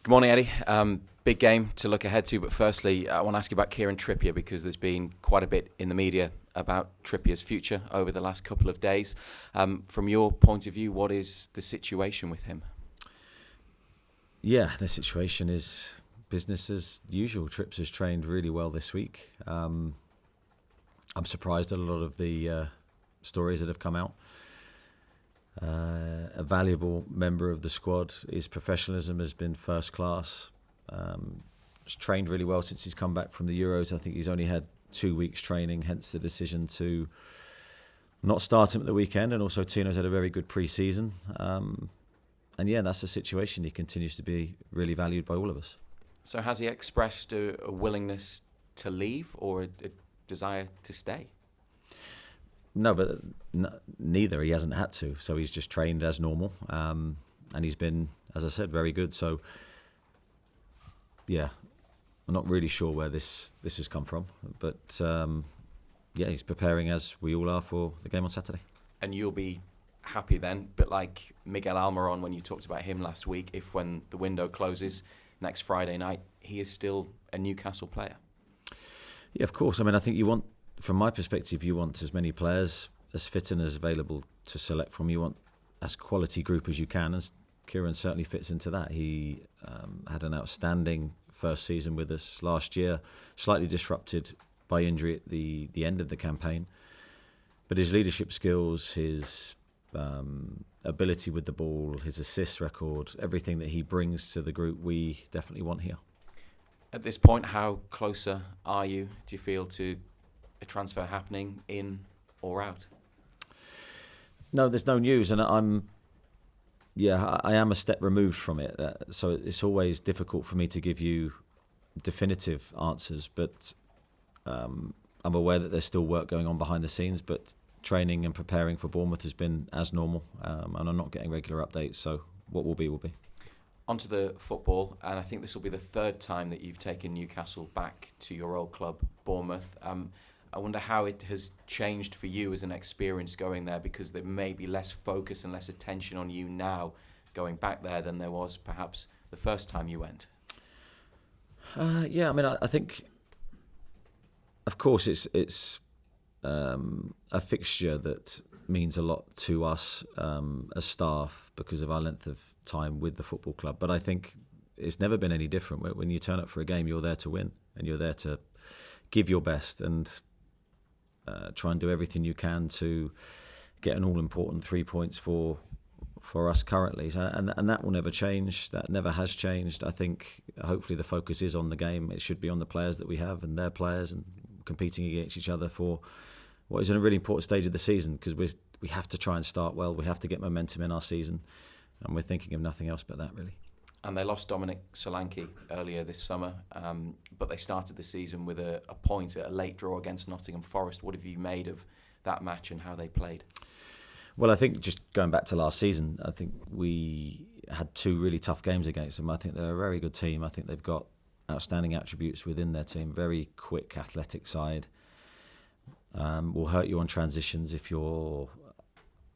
Good morning, Eddie. Big game to look ahead to, but firstly, I want to ask you about Kieran Trippier because there's been quite a bit in the media about Trippier's future over the last couple of days. From your point of view, what is the situation with him? Yeah, the situation is business as usual. Trips has trained really well this week. I'm surprised at a lot of the stories that have come out. A valuable member of the squad. His professionalism has been first class. He's trained really well since he's come back from the Euros. I think he's only had 2 weeks training, hence the decision to not start him at the weekend. And also Tino's had a very good pre-season. And yeah, that's the situation. He continues to be really valued by all of us. So has he expressed a willingness to leave or a desire to stay? No, but neither. He hasn't had to. So he's just trained as normal. And he's been, as I said, very good. So, yeah, I'm not really sure where this has come from. But, yeah, he's preparing, as we all are, for the game on Saturday. And you'll be happy then, but like Miguel Almiron, when you talked about him last week, if when the window closes next Friday night, he is still a Newcastle player. Yeah, of course. I mean, I think you want, from my perspective, you want as many players as fit and as available to select from. You want as quality group as you can, and Kieran certainly fits into that. He had an outstanding first season with us last year, slightly disrupted by injury at the end of the campaign. But his leadership skills, his ability with the ball, his assist record, everything that he brings to the group, we definitely want here. At this point, how closer are you, do you feel, to a transfer happening in or out? No, there's no news, and I am a step removed from it. So it's always difficult for me to give you definitive answers, but I'm aware that there's still work going on behind the scenes, but training and preparing for Bournemouth has been as normal, and I'm not getting regular updates, so what will be, will be. Onto the football, and I think this will be the third time that you've taken Newcastle back to your old club, Bournemouth. I wonder how it has changed for you as an experience going there, because there may be less focus and less attention on you now going back there than there was perhaps the first time you went. Yeah, I mean, I think, of course, it's a fixture that means a lot to us as staff because of our length of time with the football club. But I think it's never been any different. When you turn up for a game, you're there to win and you're there to give your best and try and do everything you can to get an all-important 3 points for us currently. And that will never change. That never has changed. I think hopefully the focus is on the game. It should be on the players that we have and their players and competing against each other for what is in a really important stage of the season, because we have to try and start well. We have to get momentum in our season, and we're thinking of nothing else but that, really. And they lost Dominic Solanke earlier this summer, but they started the season with a point at a late draw against Nottingham Forest. What have you made of that match and how they played? Well, I think just going back to last season, I think we had 2 really tough games against them. I think they're a very good team. I think they've got outstanding attributes within their team. Very quick, athletic side. Will hurt you on transitions if you're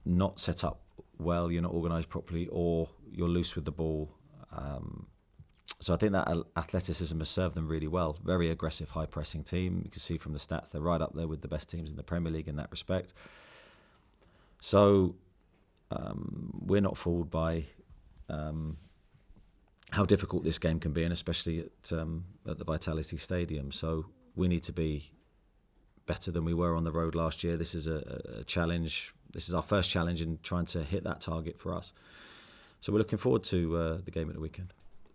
not set up well, you're not organised properly, or you're loose with the ball. So I think that athleticism has served them really well. Very aggressive, high-pressing team. You can see from the stats they're right up there with the best teams in the Premier League in that respect. So we're not fooled by how difficult this game can be, and especially at the Vitality Stadium. So we need to be better than we were on the road last year. This is a challenge. This is our first challenge in trying to hit that target for us. So we're looking forward to the game at the weekend.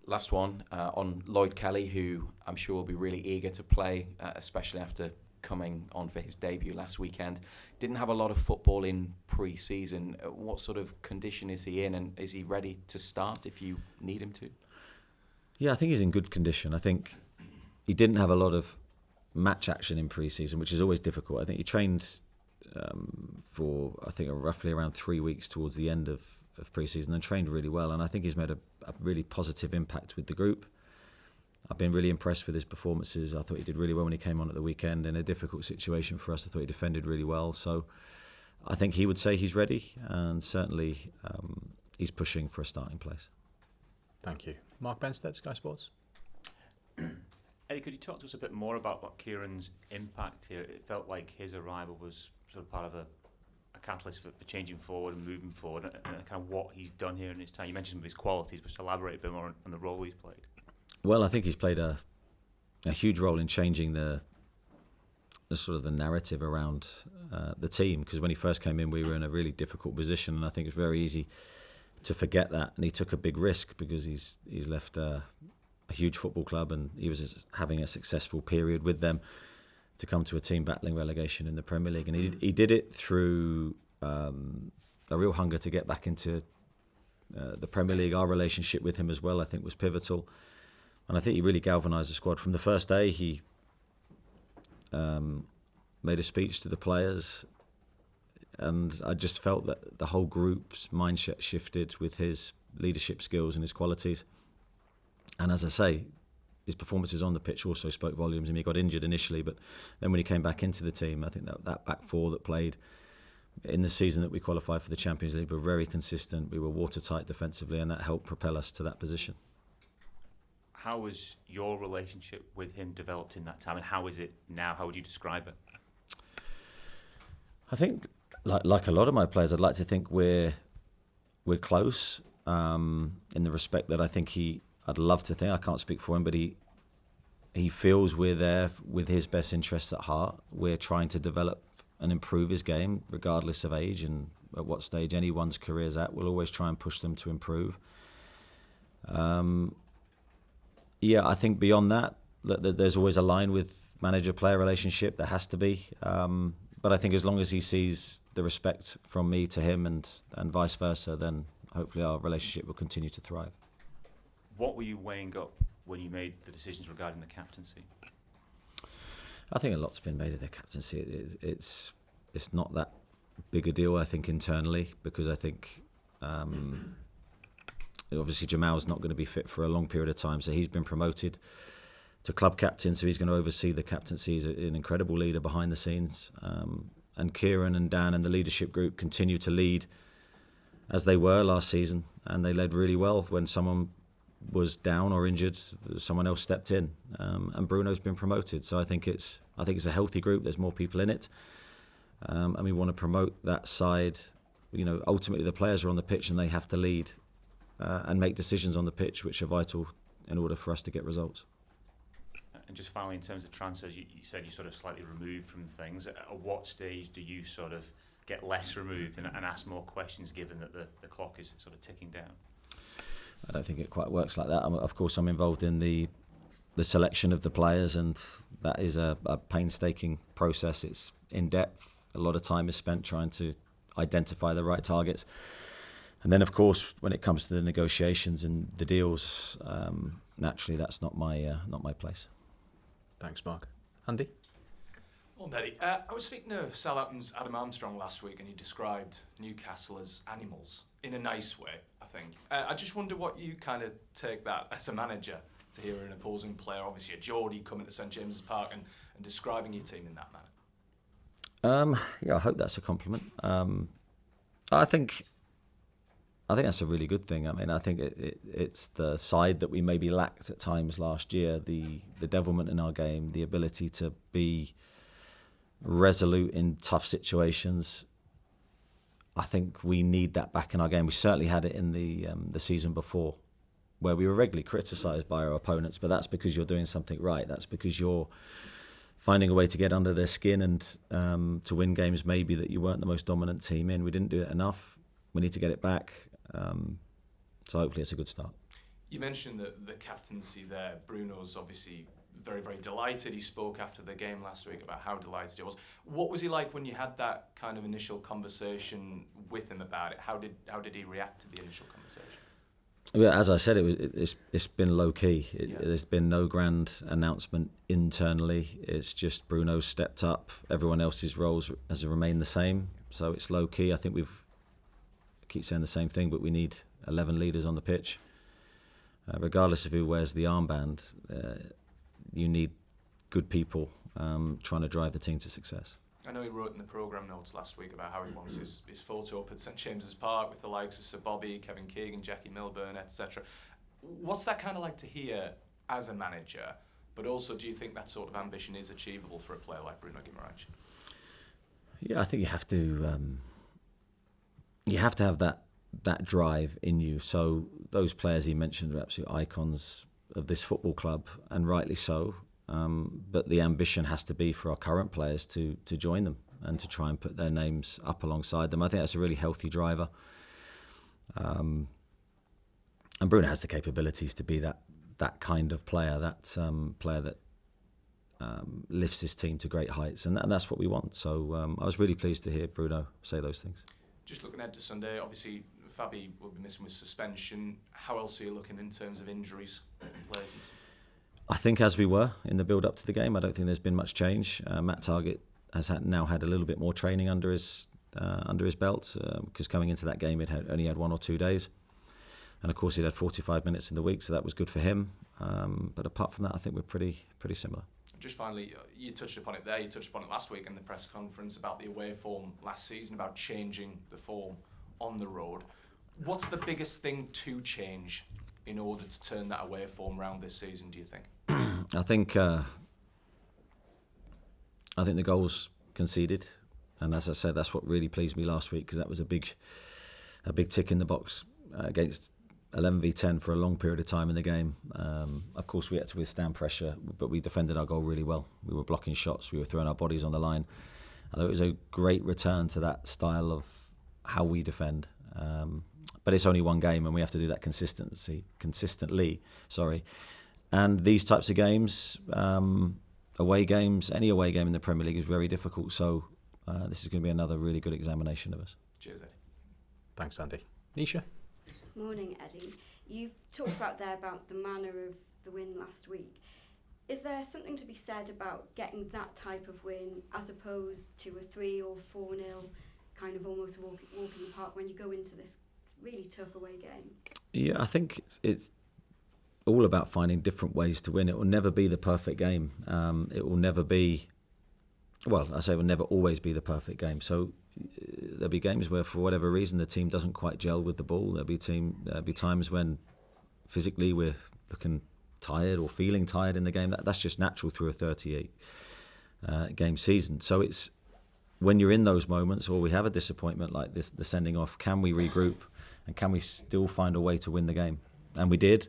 Last one on Lloyd Kelly, who I'm sure will be really eager to play, especially after coming on for his debut last weekend. Didn't have a lot of football in pre-season. What sort of condition is he in, and is he ready to start if you need him to? Yeah, I think he's in good condition. I think he didn't have a lot of match action in pre-season, which is always difficult. I think he trained for, I think, roughly around 3 weeks towards the end of pre-season and trained really well. And I think he's made a really positive impact with the group. I've been really impressed with his performances. I thought he did really well when he came on at the weekend in a difficult situation for us. I thought he defended really well. So I think he would say he's ready, and certainly he's pushing for a starting place. Thank you. Mark Benstead, Sky Sports. Eddie, could you talk to us a bit more about what Kieran's impact here? It felt like his arrival was sort of part of a catalyst for changing forward and moving forward, and kind of what he's done here in his time. You mentioned some of his qualities, but just elaborate a bit more on the role he's played. Well, I think he's played a huge role in changing the sort of the narrative around the team, because when he first came in, we were in a really difficult position, and I think it's very easy to forget that. And he took a big risk because he's left a huge football club, and he was having a successful period with them, to come to a team battling relegation in the Premier League. And he did it through a real hunger to get back into the Premier League. Our relationship with him as well, I think, was pivotal. And I think he really galvanised the squad. From the first day, he made a speech to the players, and I just felt that the whole group's mindset shifted with his leadership skills and his qualities. And as I say, his performances on the pitch also spoke volumes. I mean, he got injured initially, but then when he came back into the team, I think that back four that played in the season that we qualified for the Champions League were very consistent. We were watertight defensively, and that helped propel us to that position. How has your relationship with him developed in that time, and how is it now? How would you describe it? I think, like a lot of my players, I'd like to think we're close, in the respect that I think I'd love to think, I can't speak for him, but he feels we're there with his best interests at heart. We're trying to develop and improve his game, regardless of age and at what stage anyone's career's at. We'll always try and push them to improve. Yeah, I think beyond that, there's always a line with manager-player relationship. There has to be. But I think as long as he sees the respect from me to him and vice versa, then hopefully our relationship will continue to thrive. What were you weighing up when you made the decisions regarding the captaincy? I think a lot's been made of the captaincy. It's not that big a deal, I think, internally, because I think obviously Jamal's not going to be fit for a long period of time, so he's been promoted to club captain, so he's going to oversee the captaincy. He's an incredible leader behind the scenes. And Kieran and Dan and the leadership group continue to lead as they were last season, and they led really well. When someone was down or injured, someone else stepped in, and Bruno's been promoted. So I think it's a healthy group. There's more people in it, and we want to promote that side. You know, ultimately the players are on the pitch and they have to lead and make decisions on the pitch, which are vital in order for us to get results. And just finally, in terms of transfers, you said you're sort of slightly removed from things. At what stage do you sort of get less removed and ask more questions, given that the clock is sort of ticking down? I don't think it quite works like that. Of course, I'm involved in the selection of the players, and that is a painstaking process. It's in depth. A lot of time is spent trying to identify the right targets. And then, of course, when it comes to the negotiations and the deals, naturally, that's not my place. Thanks, Mark. Andy? Well, Eddie, I was speaking to Southampton's Adam Armstrong last week, and he described Newcastle as animals in a nice way, I think. I just wonder what you kind of take that as a manager to hear an opposing player, obviously a Geordie, coming to St James's Park and describing your team in that manner. Yeah, I hope that's a compliment. I think that's a really good thing. I mean, I think it's the side that we maybe lacked at times last year, the devilment in our game, the ability to be resolute in tough situations. I think we need that back in our game. We certainly had it in the season before, where we were regularly criticised by our opponents, but that's because you're doing something right. That's because you're finding a way to get under their skin and to win games maybe that you weren't the most dominant team in. We didn't do it enough. We need to get it back. So hopefully it's a good start. You mentioned the captaincy there. Bruno's obviously very, very delighted. He spoke after the game last week about how delighted he was. What was he like when you had that kind of initial conversation with him about it? How did he react to the initial conversation? Well, as I said, it's been low key. There's been no grand announcement internally. It's just Bruno stepped up. Everyone else's roles has remained the same. So it's low key. I think I keep saying the same thing, but we need 11 leaders on the pitch. Regardless of who wears the armband, you need good people trying to drive the team to success. I know he wrote in the programme notes last week about how he wants his photo up at St James's Park with the likes of Sir Bobby, Kevin Keegan, Jackie Milburn, etc. What's that kind of like to hear as a manager? But also, do you think that sort of ambition is achievable for a player like Bruno Guimaraes? Yeah, I think you have to have that drive in you. So those players he mentioned are absolute icons of this football club, and rightly so. But the ambition has to be for our current players to join them and to try and put their names up alongside them. I think that's a really healthy driver. And Bruno has the capabilities to be that kind of player, that player that lifts his team to great heights, and that's what we want. So I was really pleased to hear Bruno say those things. Just looking ahead to Sunday, obviously Fabi will be missing with suspension. How else are you looking in terms of injuries? Players? I think as we were in the build-up to the game, I don't think there's been much change. Matt Targett has now had a little bit more training under his belt, because coming into that game he'd only had 1 or 2 days. And of course he'd had 45 minutes in the week, so that was good for him. But apart from that, I think we're pretty similar. Just finally, you touched upon it there, you touched upon it last week in the press conference about the away form last season, about changing the form on the road. What's the biggest thing to change in order to turn that away form round this season, do you think? I think the goals conceded, and as I said, that's what really pleased me last week, because that was a big tick in the box against 11v10 for a long period of time in the game. Of course, we had to withstand pressure, but we defended our goal really well. We were blocking shots, we were throwing our bodies on the line. I thought it was a great return to that style of how we defend. But it's only one game, and we have to do that consistently. And these types of games, away games, any away game in the Premier League is very difficult. So this is going to be another really good examination of us. Cheers, Eddie. Thanks, Andy. Nisha? Morning, Eddie. You've talked about the manner of the win last week. Is there something to be said about getting that type of win as opposed to a 3 or 4-0 kind of almost walk in the park when you go into this really tough away game? Yeah, I think it's all about finding different ways to win. It will never be the perfect game. It will never be, well, I say it will never always be the perfect game. So there'll be games where, for whatever reason, the team doesn't quite gel with the ball. There'll be times when physically we're looking tired or feeling tired in the game. That's just natural through a 38 game season. So it's when you're in those moments, or we have a disappointment like this, the sending off, can we regroup and can we still find a way to win the game? And we did.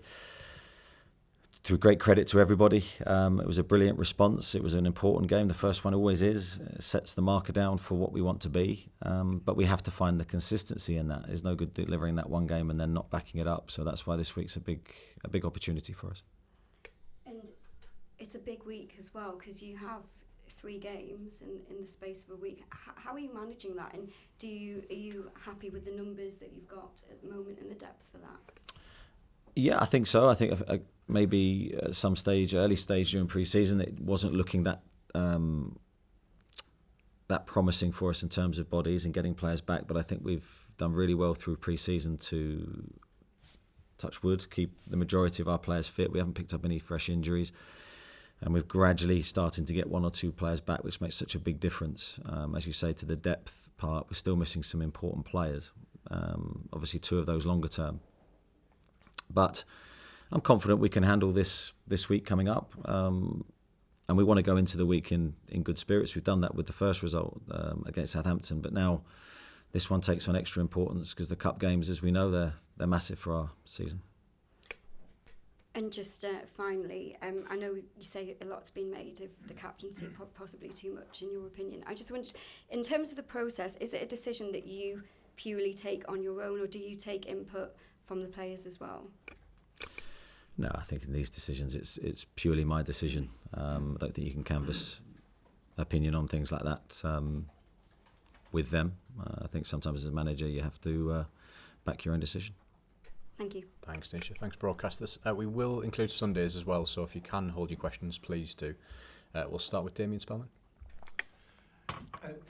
Through great credit to everybody. It was a brilliant response. It was an important game. The first one always is. It sets the marker down for what we want to be. But we have to find the consistency in that. There's no good delivering that one game and then not backing it up. So that's why this week's a big opportunity for us. And it's a big week as well, because you have 3 games in the space of a week. How are you managing that? And are you happy with the numbers that you've got at the moment and the depth for that? Yeah, I think so. I think maybe at some stage, early stage during pre-season, it wasn't looking that promising for us in terms of bodies and getting players back. But I think we've done really well through pre-season to, touch wood, keep the majority of our players fit. We haven't picked up any fresh injuries. And we're gradually starting to get 1 or 2 players back, which makes such a big difference. As you say, to the depth part, we're still missing some important players. Obviously, 2 of those longer term. But I'm confident we can handle this week coming up. And we want to go into the week in good spirits. We've done that with the first result against Southampton. But now this one takes on extra importance because the cup games, as we know, they're massive for our season. And just finally, I know you say a lot's been made of the captaincy, possibly too much in your opinion. I just wondered, in terms of the process, is it a decision that you purely take on your own, or do you take input from the players as well? No, I think in these decisions it's purely my decision. I don't think you can canvass opinion on things like that with them. I think sometimes as a manager you have to back your own decision. Thank you. Thanks, Nisha. Thanks, broadcasters. We will include Sundays as well, so if you can hold your questions, please do. We'll start with Damien Spellman.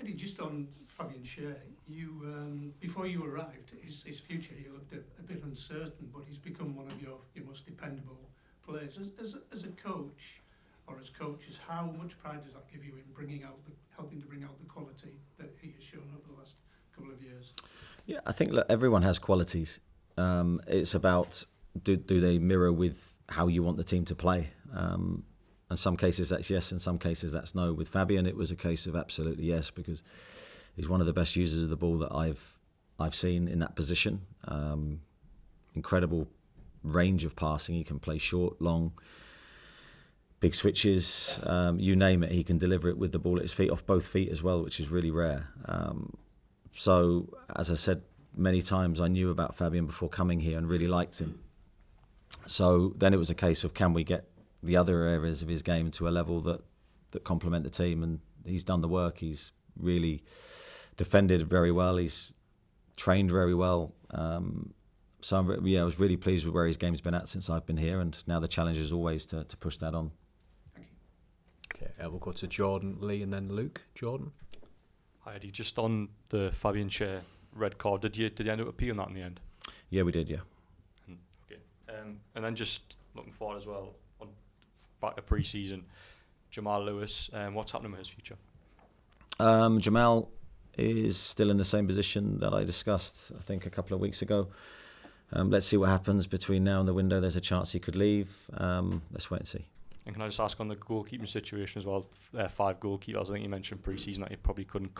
Eddie, just on Fabian Schär, you before you arrived, his future, he looked a bit uncertain, but he's become one of your most dependable players. As a coach, or as coaches, how much pride does that give you in helping to bring out the quality that he has shown over the last couple of years? Yeah, I think everyone has qualities. It's about do they mirror with how you want the team to play? In some cases that's yes, in some cases that's no. With Fabian, it was a case of absolutely yes, because he's one of the best users of the ball that I've seen in that position. Incredible range of passing. He can play short, long, big switches, you name it. He can deliver it with the ball at his feet, off both feet as well, which is really rare. So, as I said many times, I knew about Fabian before coming here and really liked him. So then it was a case of, can we get the other areas of his game to a level that complement the team? And he's done the work. He's really defended very well. He's trained very well. So I was really pleased with where his game's been at since I've been here, and now the challenge is always to push that on. Thank you. Okay, we'll go to Jordan, Lee, and then Luke. Jordan. Hi Eddie, just on the Fabian Schär red card, did you end up appealing that in the end? Yeah, we did. Yeah. Okay. And then just looking forward as well, back to pre-season, Jamal Lewis, what's happening with his future? Jamal is still in the same position that I discussed, I think, a couple of weeks ago. Let's see what happens between now and the window. There's a chance he could leave. Let's wait and see. And can I just ask on the goalkeeping situation as well? 5 goalkeepers. I think you mentioned pre-season that you probably couldn't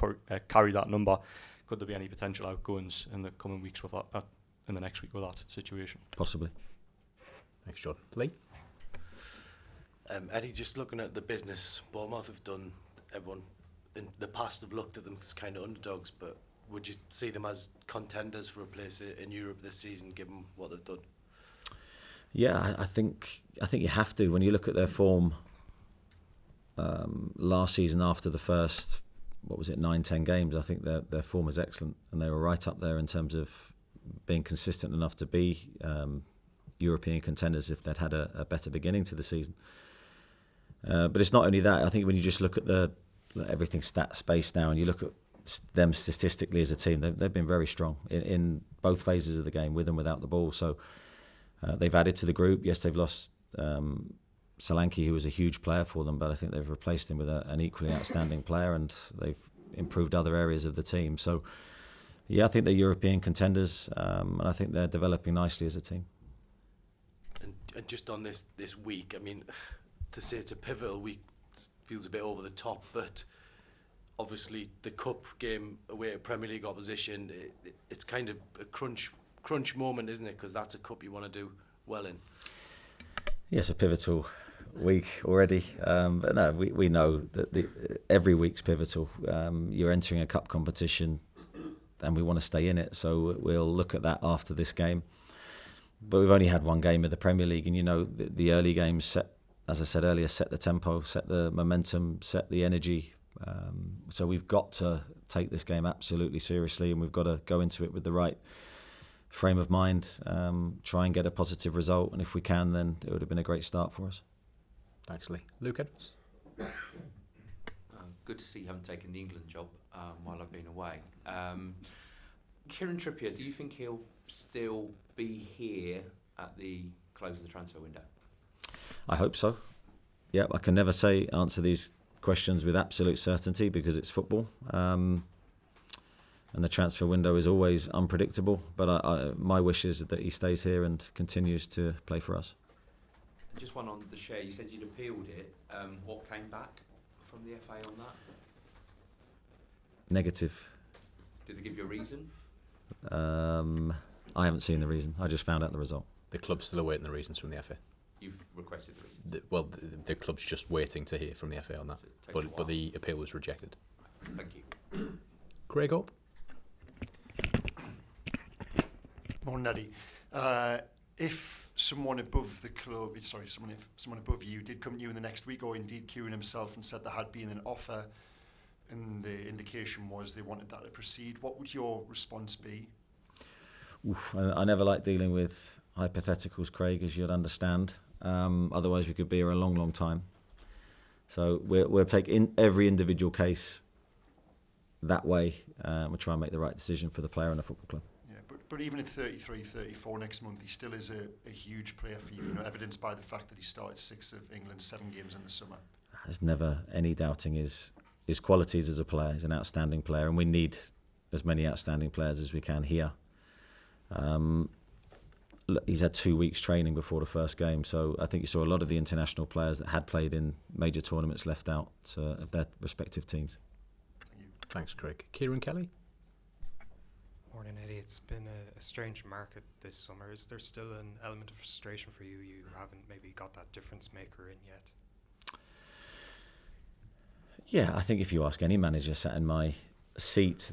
carry that number. Could there be any potential outgoings in the coming weeks with that? In the next week with that situation? Possibly. Thanks, Jordan. Lee. Eddie, just looking at the business Bournemouth have done, everyone in the past have looked at them as kind of underdogs, but would you see them as contenders for a place in Europe this season, given what they've done? Yeah, I think you have to. When you look at their form last season, after the first 9-10 games, I think their form is excellent, and they were right up there in terms of being consistent enough to be European contenders if they'd had a better beginning to the season. But it's not only that. I think when you just look at everything stats based now, and you look at them statistically as a team, they've been very strong in both phases of the game, with and without the ball. So they've added to the group. Yes, they've lost Solanke, who was a huge player for them, but I think they've replaced him with an equally outstanding player, and they've improved other areas of the team. So yeah, I think they're European contenders, and I think they're developing nicely as a team. And just on this week, I mean, to say it's a pivotal week feels a bit over the top, but obviously the cup game away at Premier League opposition, it's kind of a crunch moment, isn't it? Because that's a cup you want to do well in. Yes, a pivotal week already, but no, we know that every week's pivotal. You're entering a cup competition, and we want to stay in it, so we'll look at that after this game. But we've only had one game of the Premier League, and the early games set, as I said earlier, set the tempo, set the momentum, set the energy. So we've got to take this game absolutely seriously, and we've got to go into it with the right frame of mind, try and get a positive result, and if we can, then it would have been a great start for us. Thanks, Lee. Luke Edwards. Good to see you haven't taken the England job while I've been away. Kieran Trippier, do you think he'll still be here at the close of the transfer window? I hope so. Yeah, I can never answer these questions with absolute certainty because it's football, and the transfer window is always unpredictable. But my wish is that he stays here and continues to play for us. Just one on the share. You said you'd appealed it. What came back from the FA on that? Negative. Did they give you a reason? I haven't seen the reason. I just found out the result. The club's still awaiting the reasons from the FA. You've requested the reason? The club's just waiting to hear from the FA on that. So but the appeal was rejected. Thank you. Craig Hope. Morning, Eddie. If someone above the club, if someone above you did come to you in the next week, or indeed Kieran himself, and said there had been an offer and the indication was they wanted that to proceed, what would your response be? Oof, I never like dealing with hypotheticals, Craig, as you'd understand. Otherwise we could be here a long, long time. So we'll take in every individual case that way. We'll try and make the right decision for the player and the football club. Yeah, but even at 33, 34 next month, he still is a huge player for you, evidenced by the fact that he started 6 of England's 7 games in the summer. There's never any doubting his qualities as a player. He's an outstanding player, and we need as many outstanding players as we can here. he's had 2 weeks training before the first game, so I think you saw a lot of the international players that had played in major tournaments left out of their respective teams. Thanks, Craig. Kieran Kelly? Morning, Eddie. It's been a strange market this summer. Is there still an element of frustration for you? You haven't maybe got that difference maker in yet? Yeah, I think if you ask any manager sat in my seat,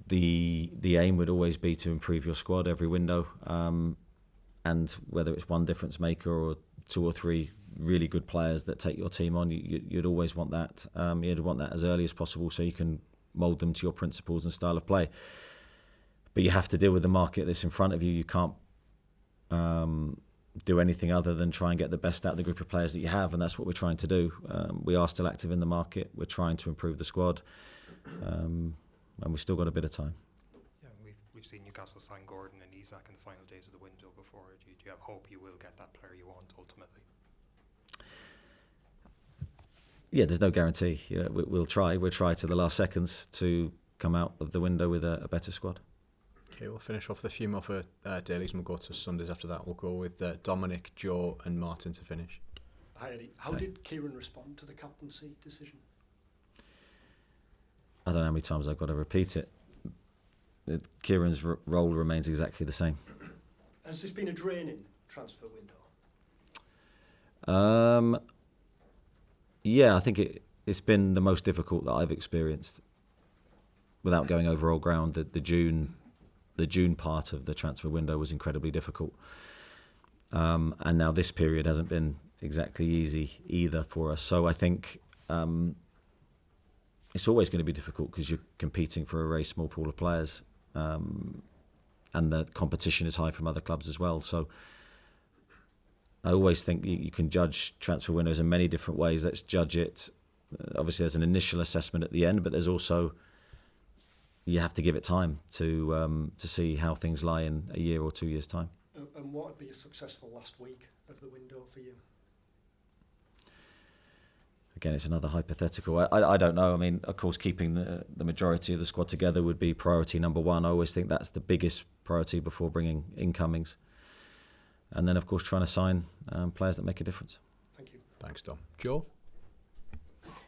the aim would always be to improve your squad every window, and whether it's one difference maker or 2 or 3 really good players that take your team on, you'd always want that. You'd want that as early as possible so you can mould them to your principles and style of play. But you have to deal with the market that's in front of you. You can't do anything other than try and get the best out of the group of players that you have, and that's what we're trying to do. We are still active in the market. We're trying to improve the squad, and we've still got a bit of time. Yeah, we've seen Newcastle sign Gordon and Isak in the final days of the window before. Do you have hope you will get that player you want ultimately? Yeah, there's no guarantee. Yeah, we'll try. We'll try to the last seconds to come out of the window with a better squad. Okay, we'll finish off with a few more for dailies and we'll go to Sundays after that. We'll go with Dominic, Joe and Martin to finish. Hi Eddie, how did Kieran respond to the captaincy decision? I don't know how many times I've got to repeat it. Kieran's role remains exactly the same. Has this been a draining transfer window? Yeah, I think it's been the most difficult that I've experienced. Without going over old ground, the June part of the transfer window was incredibly difficult. And now this period hasn't been exactly easy either for us. So I think it's always going to be difficult because you're competing for a very small pool of players. And the competition is high from other clubs as well. So I always think you can judge transfer windows in many different ways. Let's judge it. Obviously, there's an initial assessment at the end, but there's also, you have to give it time to see how things lie in a year or 2 years' time. And what would be a successful last week of the window for you? Again, it's another hypothetical. I don't know. I mean, of course, keeping the majority of the squad together would be priority number one. I always think that's the biggest priority before bringing incomings. And then, of course, trying to sign players that make a difference. Thank you. Thanks, Dom. Joe?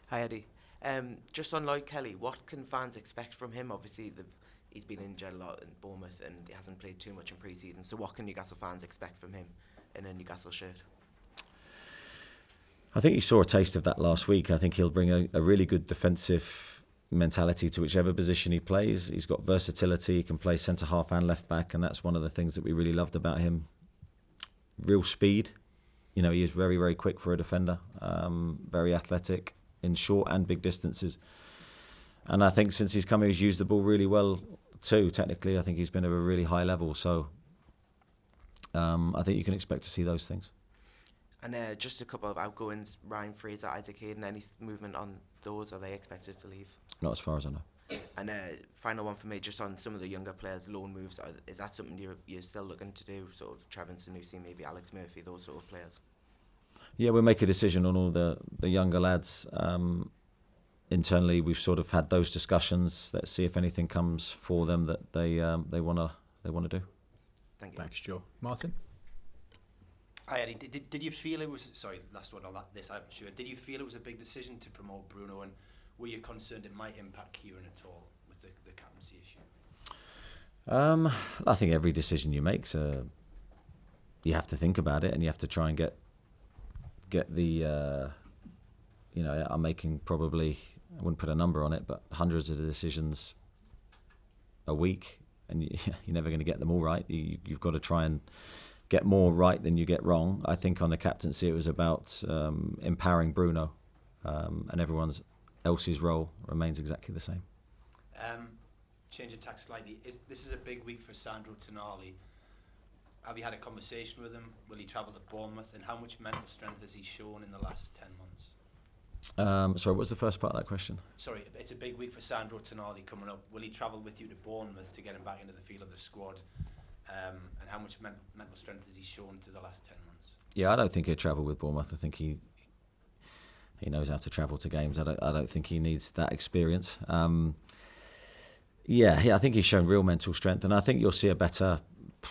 Hi, Eddie. Just on Lloyd Kelly, what can fans expect from him? Obviously, he's been injured a lot in Bournemouth and he hasn't played too much in pre-season. So what can Newcastle fans expect from him in a Newcastle shirt? I think you saw a taste of that last week. I think he'll bring a really good defensive mentality to whichever position he plays. He's got versatility. He can play centre-half and left-back, and that's one of the things that we really loved about him. Real speed. You know, he is very, very quick for a defender. Very athletic in short and big distances. And I think since he's come here, he's used the ball really well too, technically. I think he's been at a really high level. So I think you can expect to see those things. And just a couple of outgoings, Ryan Fraser, Isaac Hayden, any movement on those? Are they expected to leave? Not as far as I know. And final one for me, just on some of the younger players, loan moves, is that something you're still looking to do? Sort of Trevin Sanusi, maybe Alex Murphy, those sort of players? Yeah, we'll make a decision on all the younger lads. Internally, we've sort of had those discussions. Let's see if anything comes for them that they want to do. Thank you. Thanks, Joe. Martin? Hi, Eddie. Did you feel it was... Sorry, last one on this, I'm sure. Did you feel it was a big decision to promote Bruno, and were you concerned it might impact Kieran at all with the captaincy issue? I think every decision you make, you have to think about it, and you have to try and get the... I'm making probably, I wouldn't put a number on it, but hundreds of decisions a week, and you're never going to get them all right. You've got to try and get more right than you get wrong. I think on the captaincy it was about empowering Bruno, and everyone else's role remains exactly the same. Change of tack slightly. This is a big week for Sandro Tonali. Have you had a conversation with him? Will he travel to Bournemouth? And how much mental strength has he shown in the last 10 months? Sorry, what's the first part of that question? Sorry, it's a big week for Sandro Tonali coming up. Will he travel with you to Bournemouth to get him back into the field of the squad? And how much mental strength has he shown to the last 10 months? Yeah, I don't think he'll travel with Bournemouth. I think he knows how to travel to games. I don't think he needs that experience. I think he's shown real mental strength, and I think you'll see a better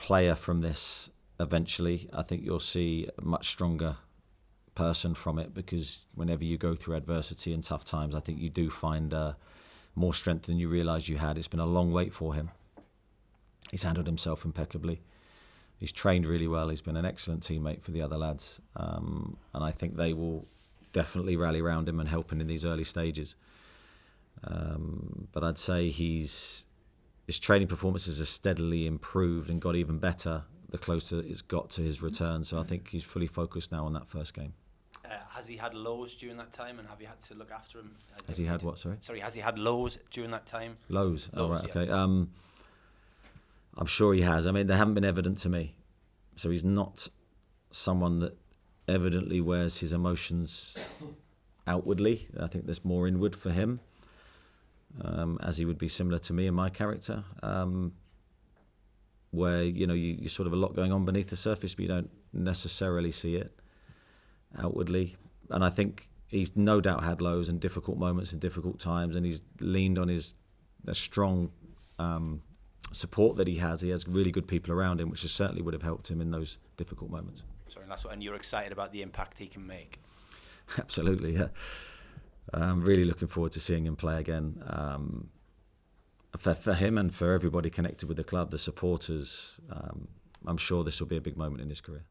player from this eventually. I think you'll see a much stronger person from it, because whenever you go through adversity and tough times, I think you do find more strength than you realise you had. It's been a long wait for him. He's handled himself impeccably. He's trained really well. He's been an excellent teammate for the other lads, and I think they will definitely rally around him and help him in these early stages. But I'd say his training performances have steadily improved and got even better the closer it's got to his return. So I think he's fully focused now on that first game. Has he had lows during that time, and have you had to look after him? Has he had what, sorry? Sorry, has he had lows during that time? Lows? Oh, right, yeah. okay. I'm sure he has. I mean, they haven't been evident to me. So he's not someone that evidently wears his emotions outwardly. I think there's more inward for him, as he would be similar to me and my character, where, you sort of a lot going on beneath the surface, but you don't necessarily see it outwardly. And I think he's no doubt had lows and difficult moments and difficult times, and he's leaned on the strong support that he has. He has really good people around him, which certainly would have helped him in those difficult moments. Sorry, and you're excited about the impact he can make? Absolutely, yeah. I'm really looking forward to seeing him play again. For him and for everybody connected with the club, the supporters, I'm sure this will be a big moment in his career.